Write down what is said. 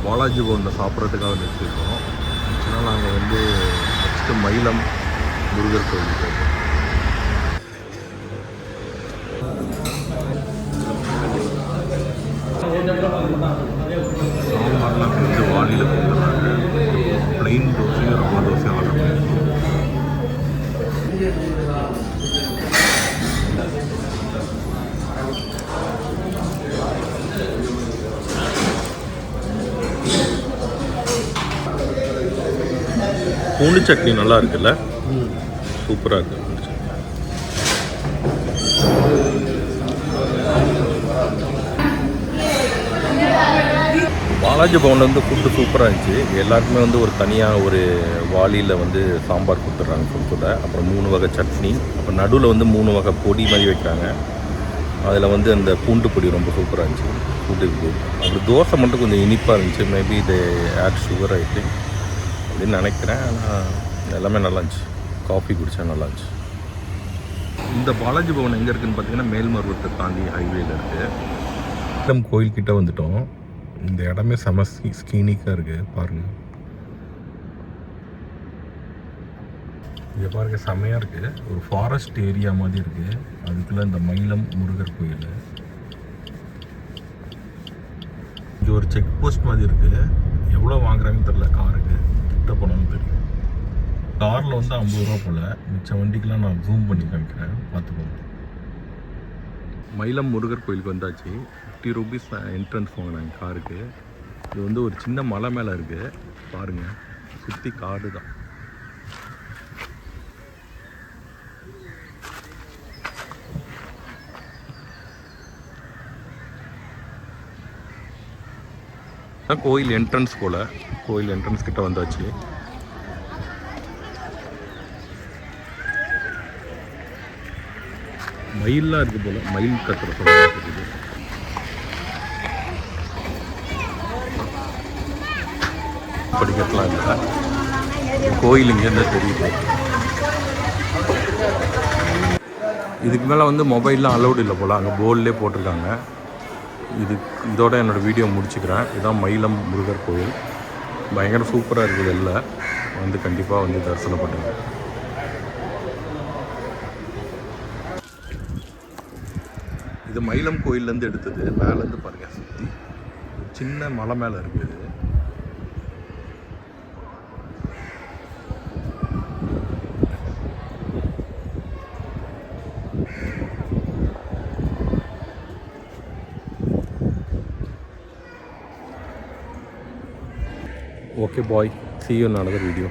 பாலாஜி பவனில் சாப்பிட்றதுக்காக நிறுத்திருக்கோம். ஆக்சுவலாக நாங்கள் வந்து நெக்ஸ்ட்டு மயிலம் முருகர் கோயிலுக்கு போகிறோம். சாம்பார்லாம் செஞ்சு வாளியில் கொடுத்துருக்காங்க. ப்ளைன் தோசையும் ரவா தோசையும் ஆர்டர் பண்ணியிருக்கோம். பூண்டு சட்னி நல்லா இருக்குல்ல, சூப்பராக இருக்குது பூண்டு சட்னி. பாலாஜி பவனில் வந்து ஃபுட்டு சூப்பராக இருந்துச்சு. எல்லாருக்குமே வந்து ஒரு தனியாக ஒரு வாளியில் வந்து சாம்பார் கொடுத்துட்றாங்க ஃபுட்டோட. அப்புறம் 3 வகை சட்னி, அப்புறம் நடுவில் வந்து 3 வகை பொடி மாதிரி வைக்கிறாங்க. அதில் வந்து அந்த பூண்டு பொடி ரொம்ப சூப்பராக இருந்துச்சு, ஃபுட்டுக்கு. அப்புறம் தோசை மட்டும் கொஞ்சம் இனிப்பாக இருந்துச்சு. மேபி இது ஆட் சுகர் ஆகிட்டு அப்படின்னு நினைக்கிறேன். ஆனால் எல்லாமே நல்லா இருந்துச்சு. காஃபி குடித்தா நல்லா இருந்துச்சு. இந்த பாலாஜி பவன் எங்கே இருக்குதுன்னு பார்த்தீங்கன்னா மேல்மருவத்தை தாண்டி ஹைவேயில் இருக்குது. கோயில்கிட்ட வந்துட்டோம். இந்த இடமே செம ஸ்கீனிக்காக இருக்குது பாருங்கள். இங்கே பாருங்கள், செம்மையாக இருக்குது. ஒரு ஃபாரஸ்ட் ஏரியா மாதிரி இருக்குது. அதுக்குள்ளே இந்த மயிலம் முருகர் கோயில். இங்கே ஒரு செக் போஸ்ட் மாதிரி இருக்குது. எவ்வளோ வாங்குறாங்கன்னு தெரில காருக்கு. கிட்ட போனாலும் தெரியும். காரில் வந்து 50 ரூபா போல். மிச்ச வண்டிக்கெலாம் நான் ஜூம் பண்ணி காமிக்கிறேன், பார்த்துக்கோங்க. மயிலம் முருகர் கோயிலுக்கு வந்தாச்சு. 50 ரூபீஸ் என்ட்ரன்ஸ் வாங்கினாங்க காருக்கு. இது வந்து ஒரு சின்ன மலை மேலே இருக்குது பாருங்கள். சுற்றி காடு தான். கோயில் என்ட்ரன்ஸ் போல். கோயில் என்ட்ரன்ஸ் கிட்ட வந்தாச்சு. மயில்லாம் இருக்குது போல். மயில் கத்துற சொல்ல இருக்குது. படிக்கட்டலாம் இல்லை. கோயில் இங்கேருந்து தெரியுது. இதுக்கு மேலே வந்து மொபைல்லாம் அலௌடு இல்லை போல். அங்கே போர்ட்லேயே போட்டிருக்காங்க. இதோட என்னோடய வீடியோ முடிச்சுக்கிறேன். இதுதான் மயிலம் முருகர் கோயில். பயங்கர சூப்பராக இருக்குது. எல்லாம் வந்து கண்டிப்பாக வந்து தரிசனம் பண்ணுங்க. இது மயிலம் கோயிலேருந்து எடுத்தது. மேலேருந்து பாருங்கள், சுற்றி சின்ன மலை மேலே இருக்குது. Okay boy, see you in another video.